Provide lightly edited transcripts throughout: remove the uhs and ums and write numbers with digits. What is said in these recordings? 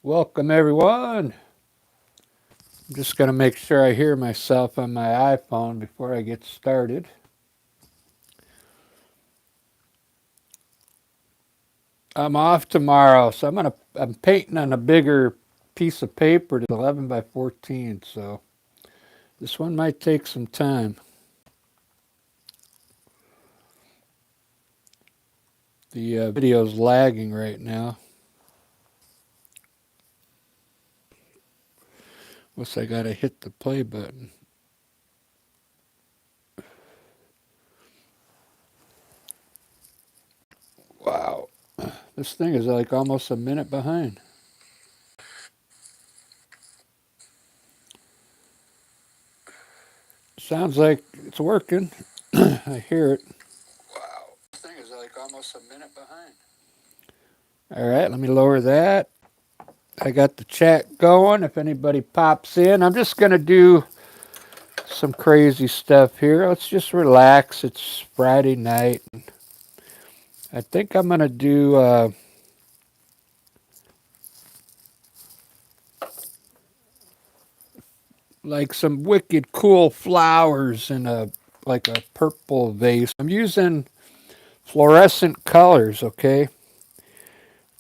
Welcome everyone. I'm just going to make sure I hear myself on my iPhone before I get started. I'm off tomorrow, so I'm painting on a bigger piece of paper. It's 11 by 14, so this one might take some time. The video's lagging right now. Guess I got to hit the play button. Wow. This thing is like almost a minute behind. Sounds like it's working. I hear it. Wow. This thing is like almost a minute behind. All right, let me lower that. I got the chat going. If anybody pops in, I'm just going to do some crazy stuff here. Let's just relax. It's Friday night. I think I'm going to do like some wicked cool flowers in a like a purple vase. I'm using fluorescent colors, okay?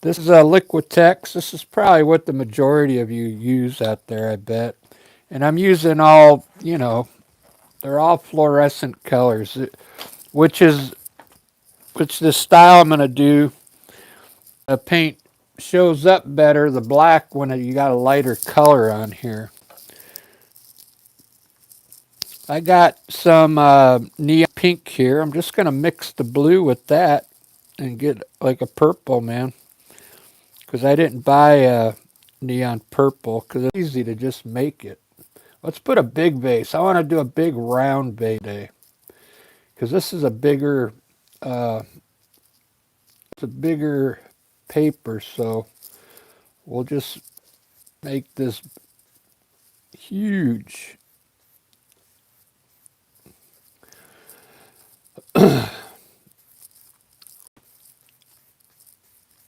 This is a Liquitex. This is probably what the majority of you use out there, I bet. And I'm using all, they're all fluorescent colors, which is the style I'm going to do. The paint shows up better, the black, when you got a lighter color on here. I got some neon pink here. I'm just going to mix the blue with that and get like a purple, man. Because I didn't buy a neon purple because it's easy to just make it. Let's put a big vase. I want to do a big round vase today. Because this is uh, it's a bigger paper, so we'll just make this huge.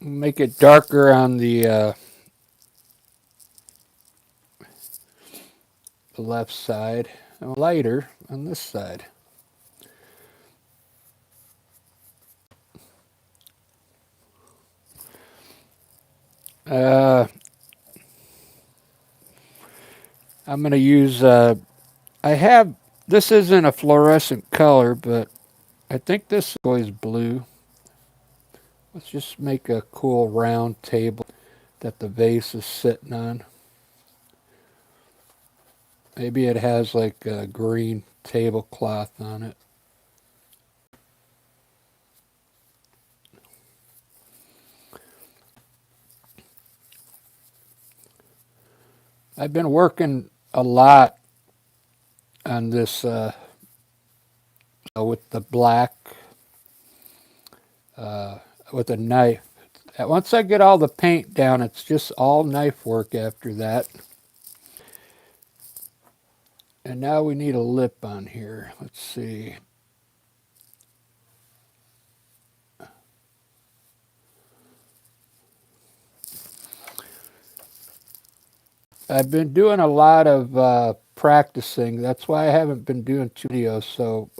Make it darker on the left side and lighter on this side. Uh, I'm going to use, this isn't a fluorescent color, but I think this is blue. Let's just make a cool round table that the vase is sitting on. Maybe it has like a green tablecloth on it. I've been working a lot on this with the black, with a knife. Once I get all the paint down, it's just all knife work after that. And now we need a lip on here. Let's see. I've been doing a lot of practicing. That's why I haven't been doing two videos. So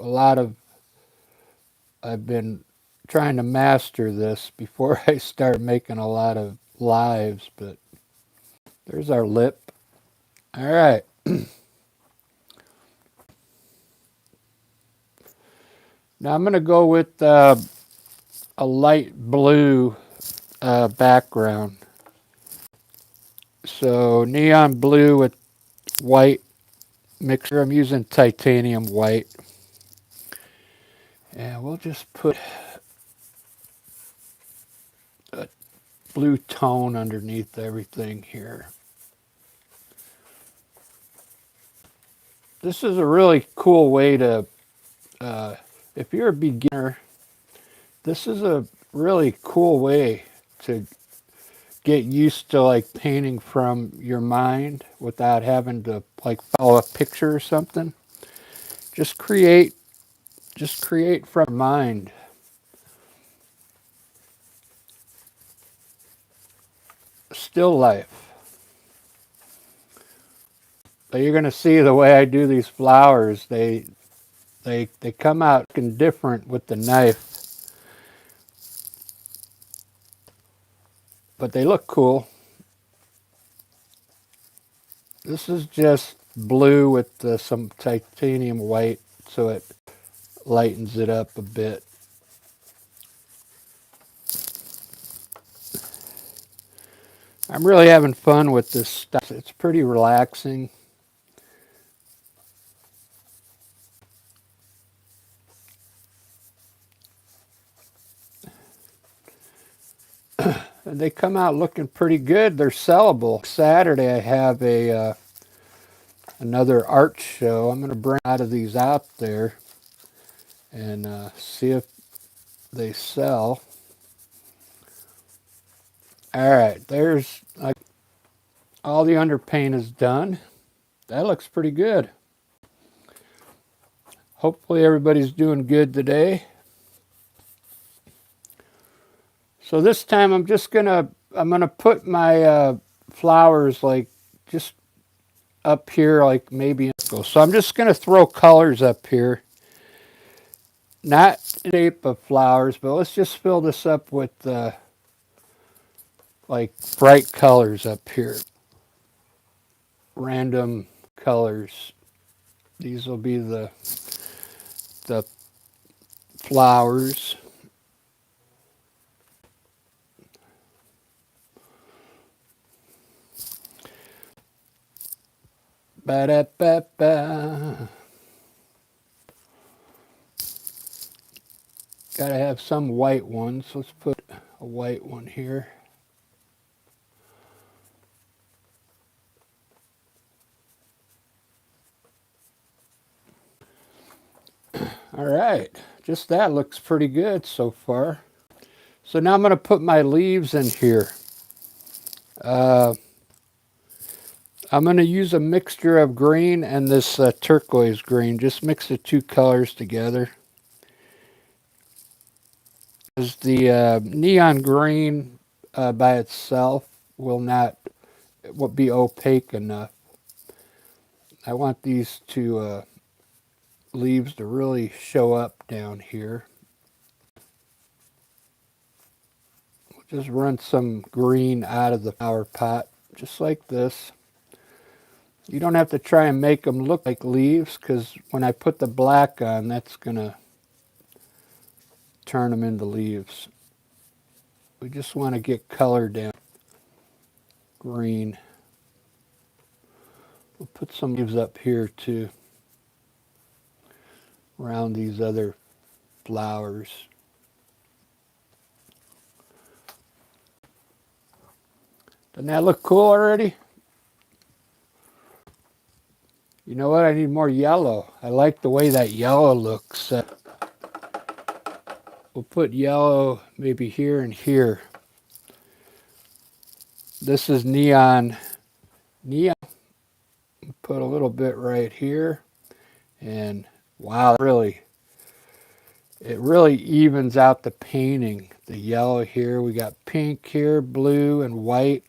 I've been trying to master this before I start making a lot of lives. But there's our lip. All right. Now I'm going to go with a light blue background. So neon blue with white mixture. I'm using titanium white. And we'll just put a blue tone underneath everything here. This is a really cool way to, if you're a beginner, this is a really cool way to get used to like painting from your mind without having to like follow a picture or something. Just create from mind. Still life. So you're going to see the way I do these flowers. They come out looking different with the knife, but they look cool. This is just blue with some titanium white, so it lightens it up a bit. I'm really having fun with this stuff. It's pretty relaxing. And they come out looking pretty good. They're sellable. Saturday I have another art show. I'm going to bring out of these out there and see if they sell. All right, there's like all the underpaint is done. That looks pretty good. Hopefully everybody's doing good today. So this time I'm gonna put my flowers like just up here, like maybe. So I'm just gonna throw colors up here, not in the shape of flowers, but let's just fill this up with like bright colors up here, random colors. These will be the flowers. Ba-da-ba-ba. Gotta have some white ones. Let's put a white one here. All right, just that looks pretty good so far. So now I'm going to put my leaves in here. I'm going to use a mixture of green and this turquoise green. Just mix the two colors together. Because the neon green by itself will not be opaque enough. I want these two leaves to really show up down here. Just run some green out of the flower pot, just like this. You don't have to try and make them look like leaves, because when I put the black on, that's going to turn them into leaves. We just want to get color down. Green. We'll put some leaves up here too, around these other flowers. Doesn't that look cool already? You know what? I need more yellow. I like the way that yellow looks. We'll put yellow maybe here and here. This is neon. Neon. Put a little bit right here. And wow, it really evens out the painting. The yellow here. We got pink here, blue, and white.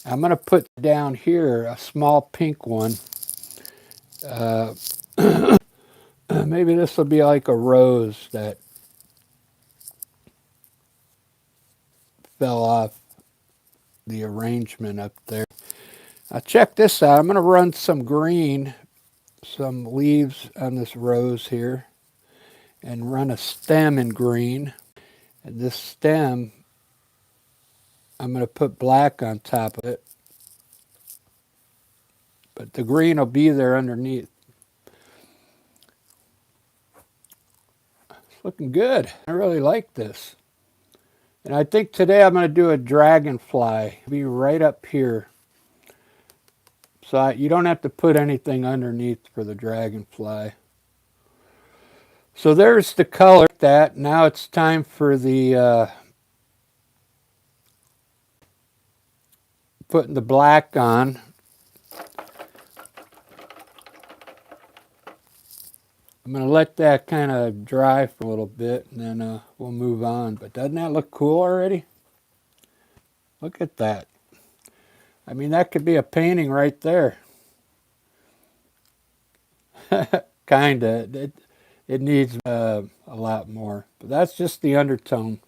I'm going to put down here a small pink one. Maybe this will be like a rose that fell off the arrangement up there. Now check this out. I'm going to run some green, some leaves on this rose here, and run a stem in green. And this stem, I'm going to put black on top of it. But the green will be there underneath. It's looking good. I really like this. And I think today I'm going to do a dragonfly. Be right up here. So you don't have to put anything underneath for the dragonfly. So there's the color. That now it's time for the putting the black on. I'm going to let that kind of dry for a little bit, and then we'll move on. But doesn't that look cool already? Look at that. I mean, that could be a painting right there. Kinda. It needs a lot more. But that's just the undertone.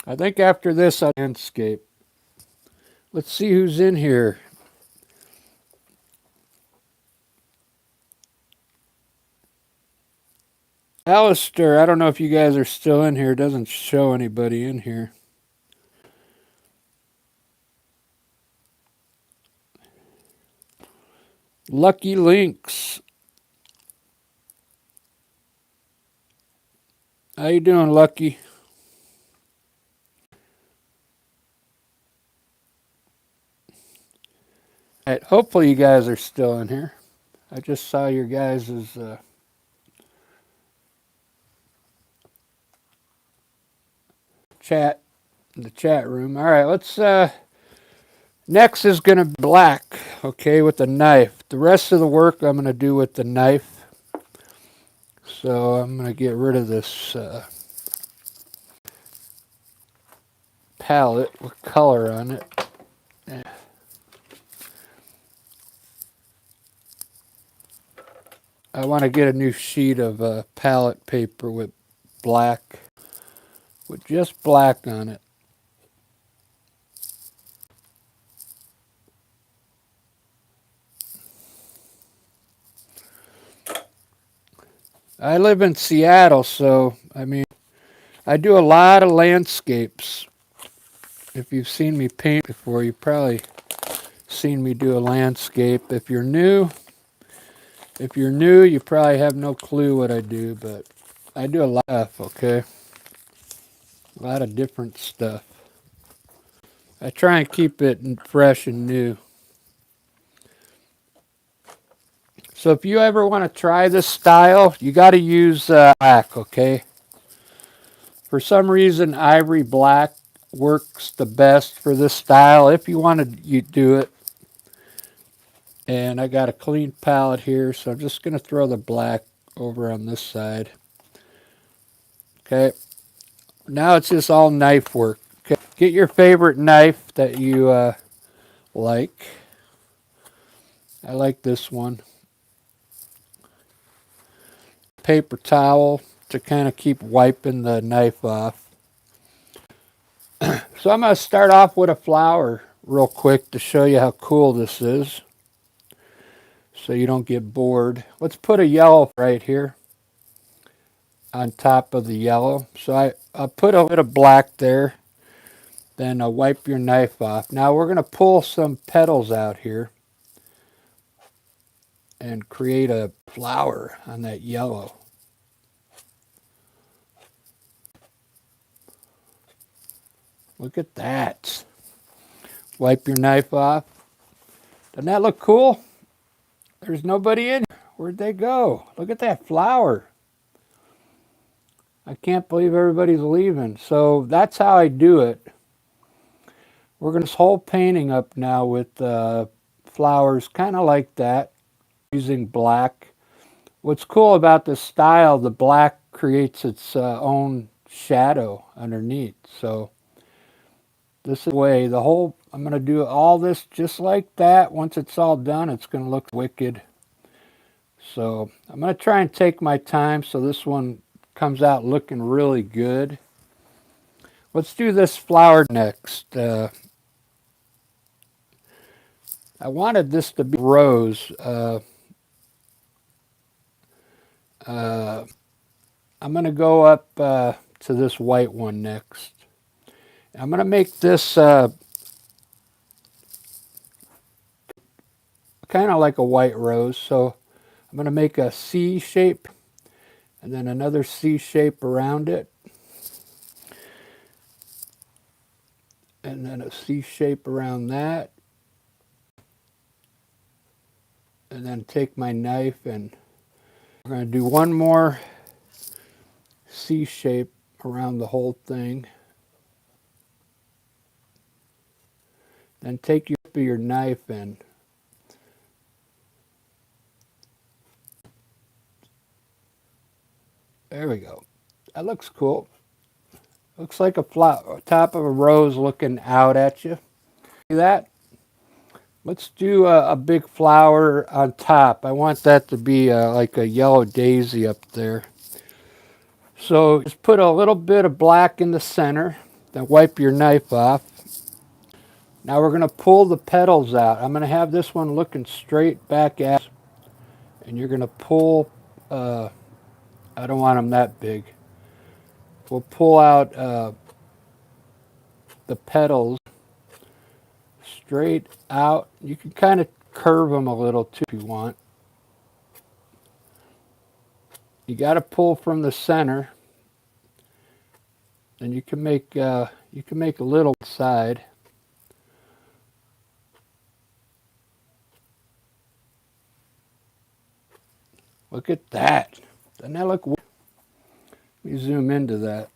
I think after this, I'll landscape. Let's see who's in here. Alistair, I don't know if you guys are still in here. It doesn't show anybody in here. Lucky Links. How you doing, Lucky? All right, hopefully you guys are still in here. I just saw your guys' chat in the chat room. All right, let's next is going to be black, okay, with the knife. The rest of the work I'm going to do with the knife. So I'm going to get rid of this palette with color on it. I want to get a new sheet of palette paper with black, with just black on it. I live in Seattle, so I mean, I do a lot of landscapes. If you've seen me paint before, you've probably seen me do a landscape. If you're new, you probably have no clue what I do, but I do a lot of, okay? A lot of different stuff. I try and keep it fresh and new. So if you ever want to try this style, you got to use black, okay? For some reason, ivory black works the best for this style if you want to you do it. And I got a clean palette here, so I'm just going to throw the black over on this side. Okay. Now it's just all knife work. Okay. Get your favorite knife that you like. I like this one. Paper towel to kind of keep wiping the knife off. So I'm going to start off with a flower real quick to show you how cool this is, so you don't get bored. Let's put a yellow right here on top of the yellow. So I'll put a bit of black there. Then wipe your knife off. Now we're going to pull some petals out here and create a flower on that yellow. Look at that. Wipe your knife off. Doesn't that look cool? There's nobody in here. Where'd they go? Look at that flower. I can't believe everybody's leaving. So that's how I do it. We're going to this whole painting up now with flowers kind of like that, using black. What's cool about this style, the black creates its own shadow underneath. So this is the way the whole, I'm going to do all this just like that. Once it's all done, it's going to look wicked. So I'm going to try and take my time so this one comes out looking really good. Let's do this flower next. I wanted this to be rose. I'm going to go up to this white one next. I'm going to make this kind of like a white rose. So I'm going to make a C shape and then another C shape around it. And then a C shape around that. And then take my knife and we're going to do one more C shape around the whole thing. Then take your knife and there we go. That looks cool. Looks like a top of a rose looking out at you. See that? Let's do a big flower on top. I want that to be like a yellow daisy up there. So just put a little bit of black in the center, then wipe your knife off. Now we're going to pull the petals out. I'm going to have this one looking straight back at us, and you're going to pull, I don't want them that big. We'll pull out the petals straight out. You can kind of curve them a little too if you want. You got to pull from the center, and you can make a little side. Look at that. Doesn't that look weird? Let me zoom into that.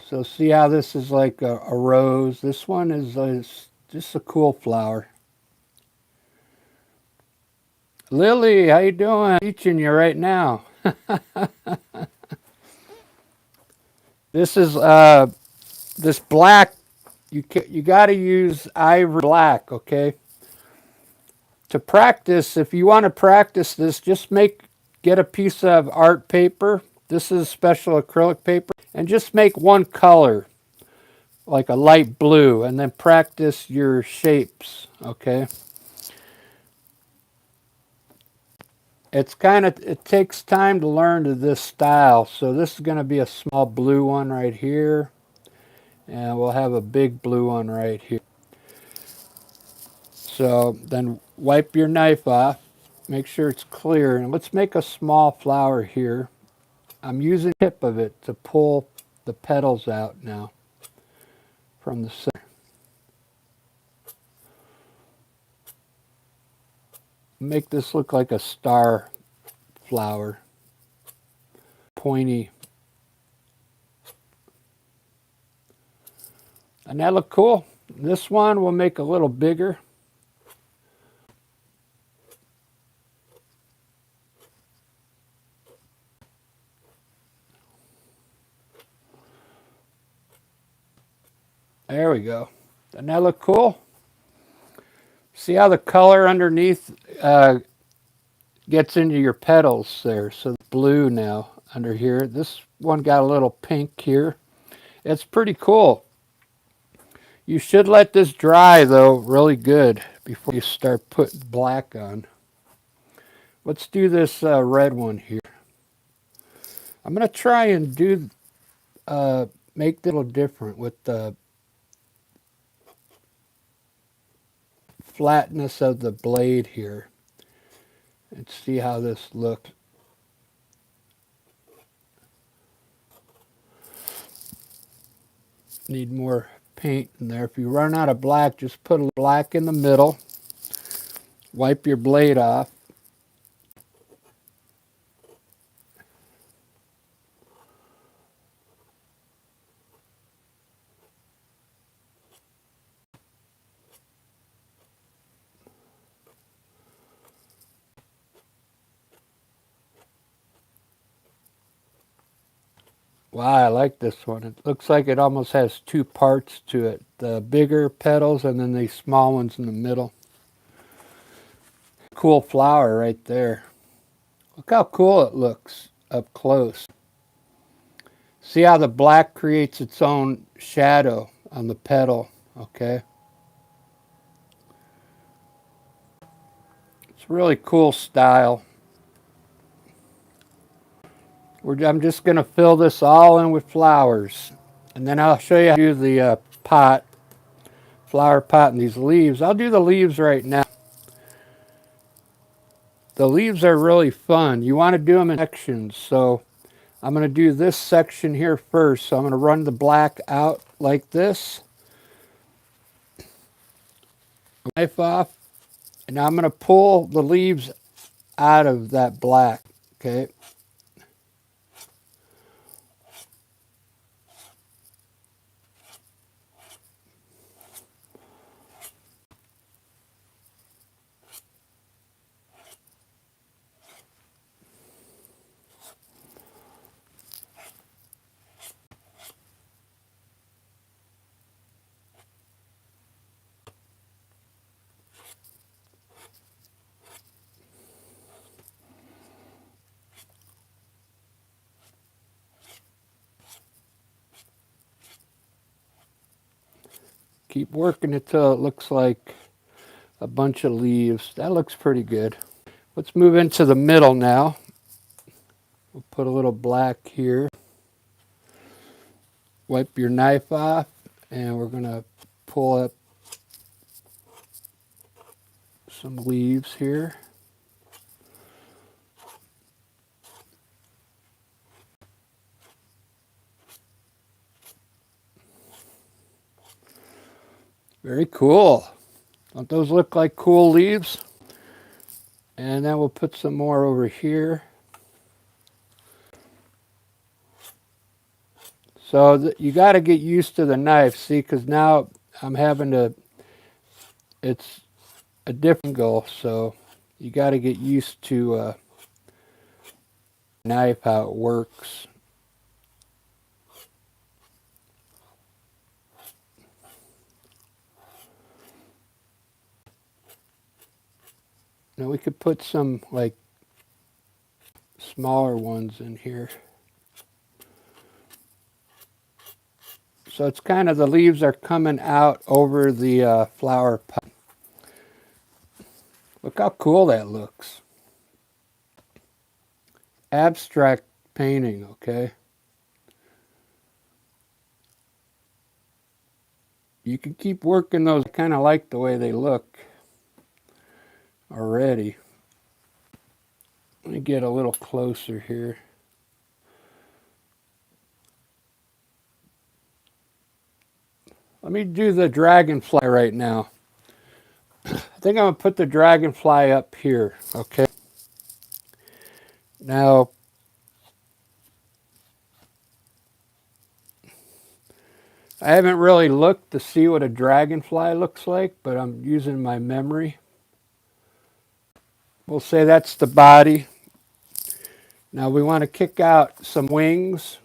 So see how this is like a rose? This one is just a cool flower. Lily, how you doing? I'm teaching you right now. This is this black. You got to use ivory black, okay? To practice, if you want to practice this, just get a piece of art paper. This is special acrylic paper, and just make one color, like a light blue, and then practice your shapes, okay? It takes time to learn to this style. So this is going to be a small blue one right here, and we'll have a big blue one right here. So then wipe your knife off, make sure it's clear, and let's make a small flower here. I'm using the tip of it to pull the petals out now from the center. Make this look like a star flower. Pointy. And that look cool? This one we'll make a little bigger. There we go. Doesn't that look cool? See how the color underneath gets into your petals there. So it's blue now under here. This one got a little pink here. It's pretty cool. You should let this dry though really good before you start putting black on. Let's do this red one here. I'm going to try and make it a little different with the flatness of the blade here, and see how this looks. Need more paint in there. If you run out of black, just put a black in the middle. Wipe your blade off. Wow, I like this one. It looks like it almost has two parts to it. The bigger petals and then these small ones in the middle. Cool flower right there. Look how cool it looks up close. See how the black creates its own shadow on the petal, okay? It's a really cool style. I'm just going to fill this all in with flowers. And then I'll show you how to do the flower pot and these leaves. I'll do the leaves right now. The leaves are really fun. You want to do them in sections. So I'm going to do this section here first. So I'm going to run the black out like this. Knife off. And now I'm going to pull the leaves out of that black. Okay. Keep working until it looks like a bunch of leaves. That looks pretty good. Let's move into the middle now. We'll put a little black here. Wipe your knife off, and we're going to pull up some leaves here. Very cool. Don't those look like cool leaves? And then we'll put some more over here. So you got to get used to the knife, see, because now I'm having to, it's a different angle, so you got to get used to knife, how it works. Now we could put some like smaller ones in here. So it's kind of, the leaves are coming out over the flower pot. Look how cool that looks. Abstract painting, okay? You can keep working those. I kind of like the way they look already. Let me get a little closer here. Let me do the dragonfly right now. I think I'm going to put the dragonfly up here, okay? Now, I haven't really looked to see what a dragonfly looks like, but I'm using my memory. We'll say that's the body. Now we want to kick out some wings.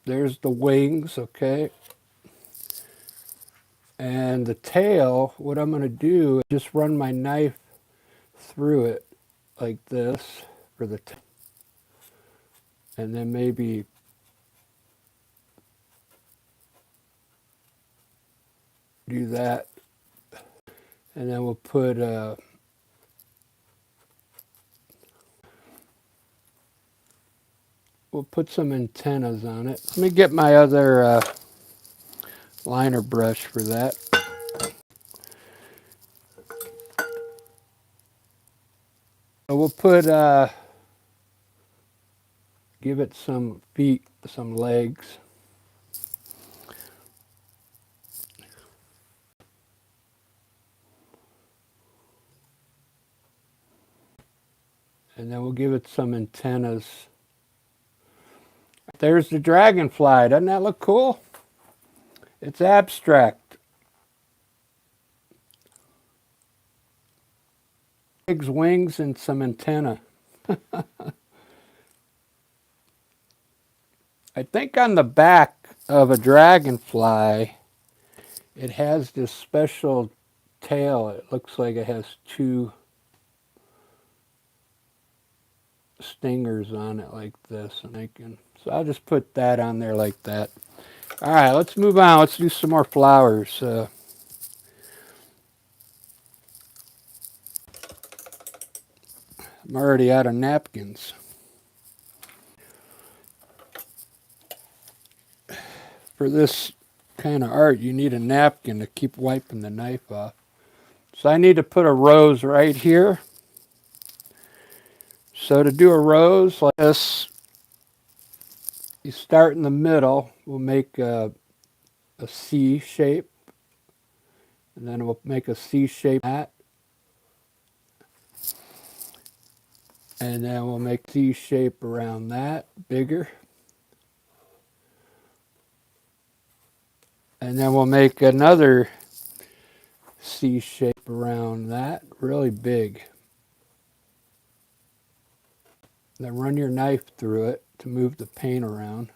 There's the wings, okay? And the tail, what I'm going to do is just run my knife through it like this for the tail. And then maybe do that. And then we'll put some antennas on it. Let me get my other liner brush for that. So we'll put, give it some feet, some legs. And then we'll give it some antennas. There's the dragonfly. Doesn't that look cool? It's abstract. Legs, wings, and some antenna. I think on the back of a dragonfly, it has this special tail. It looks like it has two stingers on it like this. So I'll just put that on there like that. All right, let's move on. Let's do some more flowers. I'm already out of napkins. For this kind of art, you need a napkin to keep wiping the knife off. So I need to put a rose right here. So to do a rose like this, you start in the middle. We'll make a C shape. And then we'll make a C shape that. And then we'll make C shape around that, bigger. And then we'll make another C shape around that, really big. Then run your knife through it to move the paint around.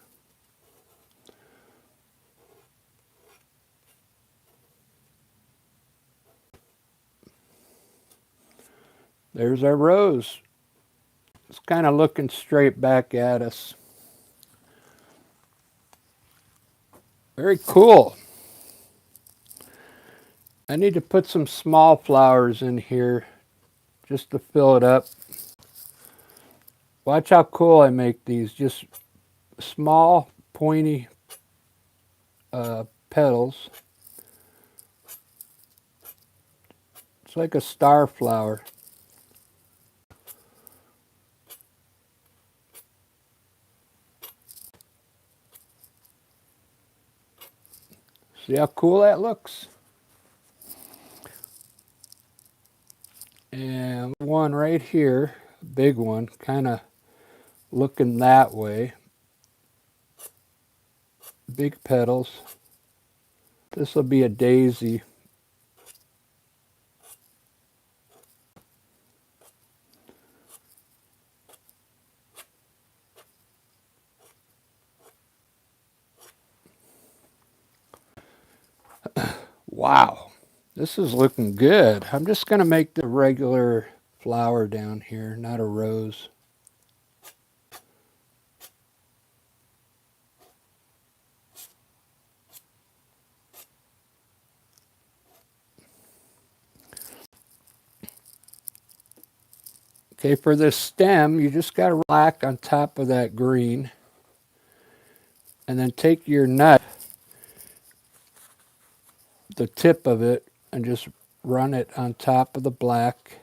There's our rose. It's kind of looking straight back at us. Very cool. I need to put some small flowers in here just to fill it up. Watch how cool I make these. Just small, pointy petals. It's like a star flower. See how cool that looks? And one right here, big one, kind of looking that way. Big petals. This will be a daisy. Wow, this is looking good. I'm just going to make the regular flower down here, not a rose. Okay, for this stem, you just got to black on top of that green. And then take your knife, the tip of it, and just run it on top of the black.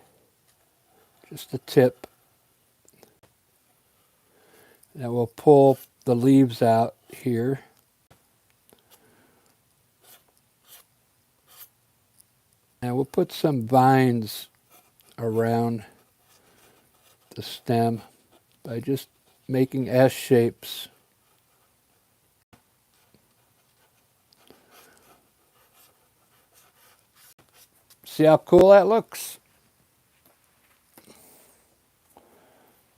Just the tip. And we'll pull the leaves out here. And we'll put some vines around the stem by just making S shapes. See how cool that looks?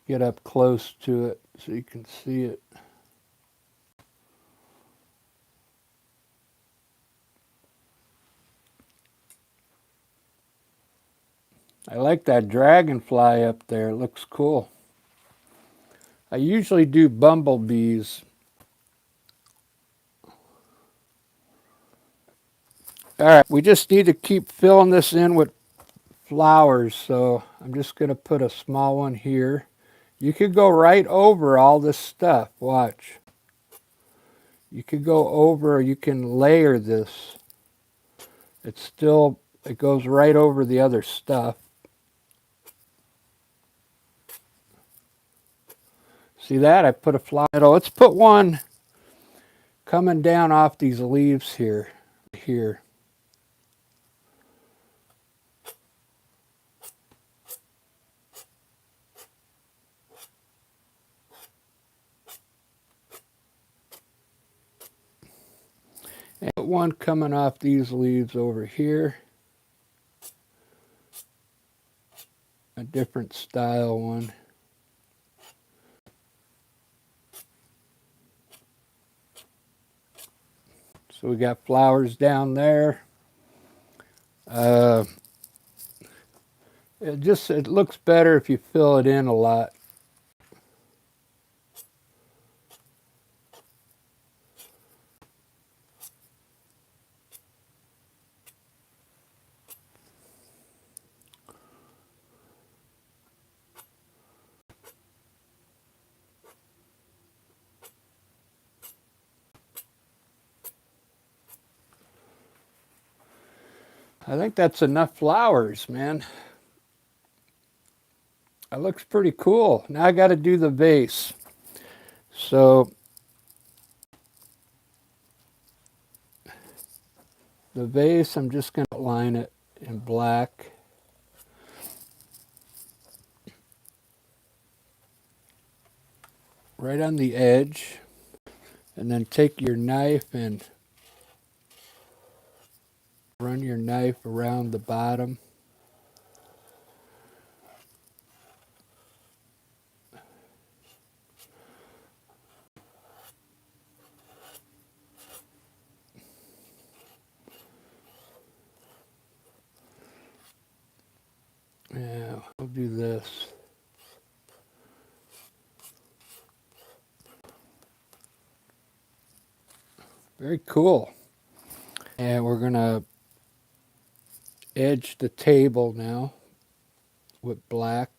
Get up close to it so you can see it. I like that dragonfly up there. It looks cool. I usually do bumblebees. All right, we just need to keep filling this in with flowers, so I'm just going to put a small one here. You could go right over all this stuff. Watch. You could go over, you can layer this. It goes right over the other stuff. See that? I put a flower. Let's put one coming down off these leaves here. And put one coming off these leaves over here. A different style one. So we got flowers down there. It looks better if you fill it in a lot. I think that's enough flowers, man. That looks pretty cool. Now I got to do the vase. So the vase, I'm just going to line it in black. Right on the edge. And then take your knife and run your knife around the bottom. Yeah, I'll do Very cool. And we're going to edge the table now with black.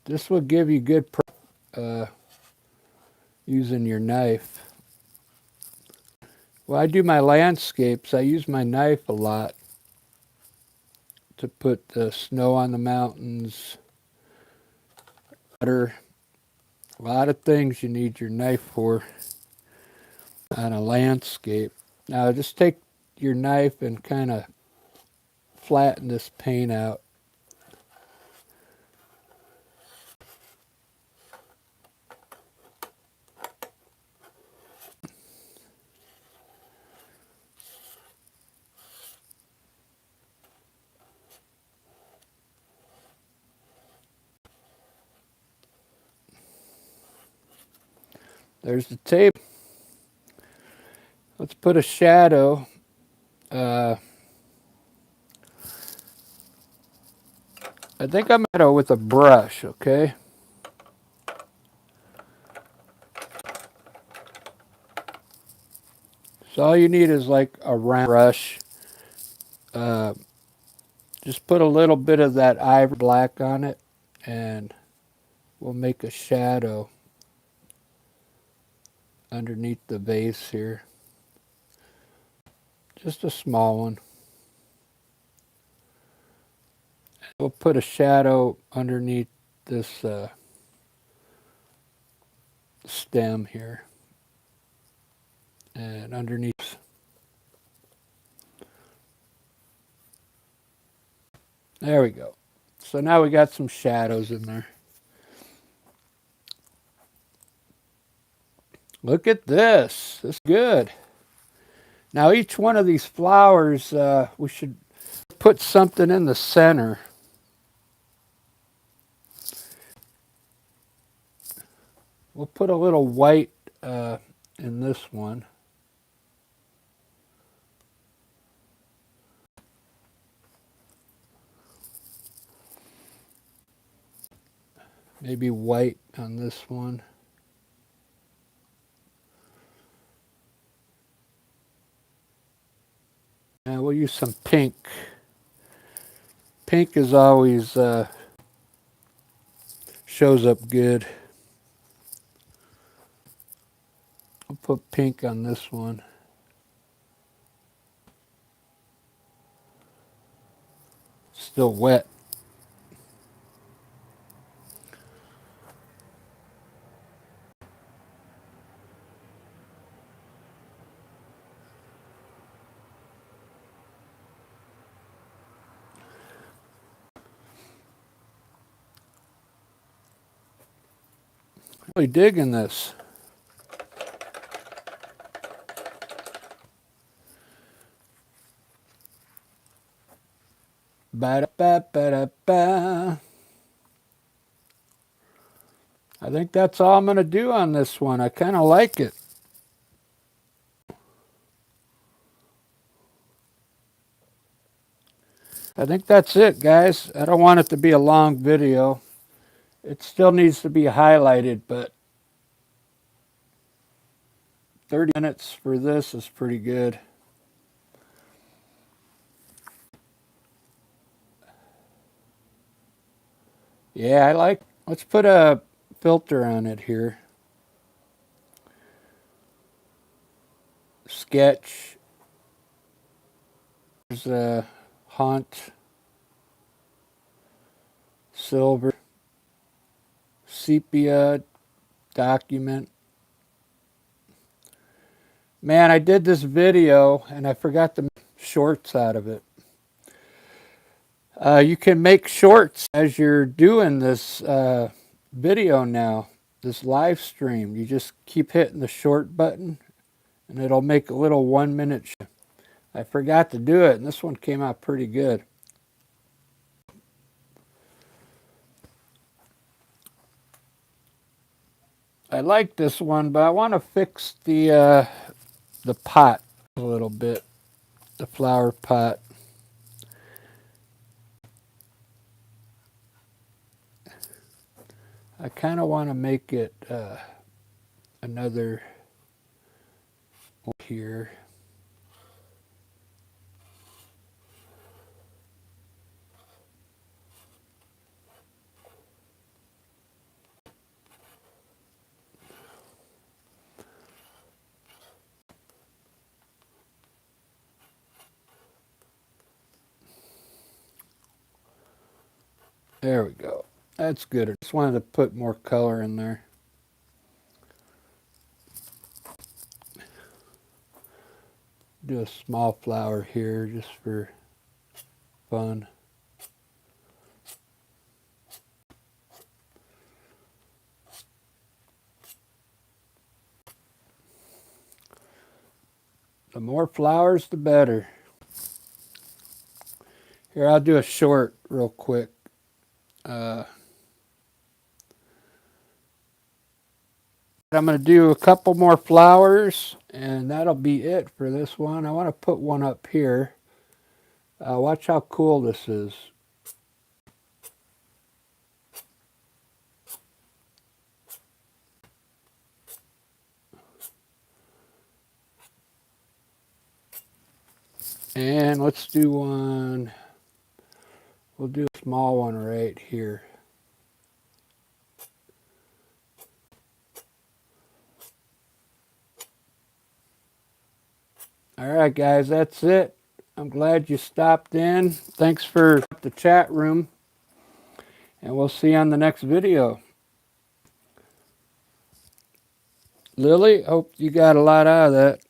This will give you good using your knife. When I do my landscapes, I use my knife a lot to put the snow on the mountains, water, a lot of things you need your knife for on a landscape. Now just take your knife and kind of flatten this paint out. There's the table. Let's put a shadow. I think I'm going to with a brush, okay? So all you need is like a round brush. Just put a little bit of that ivory black on it and we'll make a shadow underneath the vase here. Just a small one. We'll put a shadow underneath this stem here. And underneath. There we go. So now we got some shadows in there. Look at this. This is good. Now each one of these flowers, we should put something in the center. We'll put a little white in this one. Maybe white on this one. And we'll use some pink. Pink is always shows up good. I'll put pink on this one. Still wet. Really digging this. Ba-da-ba-ba-da-ba. I think that's all I'm going to do on this one. I kind of like it. I think that's it, guys. I don't want it to be a long video. It still needs to be highlighted, but 30 minutes for this is pretty good. Yeah, I like. Let's put a filter on it here. Sketch. There's a haunt. Silver. Sepia. Document. Man, I did this video and I forgot to make shorts out of it. You can make shorts as you're doing this video now, this live stream. You just keep hitting the short button and it'll make a little 1 minute. I forgot to do it and this one came out pretty good. I like this one, but I want to fix the pot a little bit, the flower pot. I kind of want to make it another one here. There we go. That's good. I just wanted to put more color in there. Do a small flower here just for fun. The more flowers, the better. Here, I'll do a short real quick. I'm going to do a couple more flowers, and that'll be it for this one. I want to put one up here. Watch how cool this is. And let's do one. We'll do a small one right here. All right, guys, that's it. I'm glad you stopped in. Thanks for the chat room, and we'll see you on the next video. Lily, hope you got a lot out of that.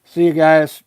See you guys.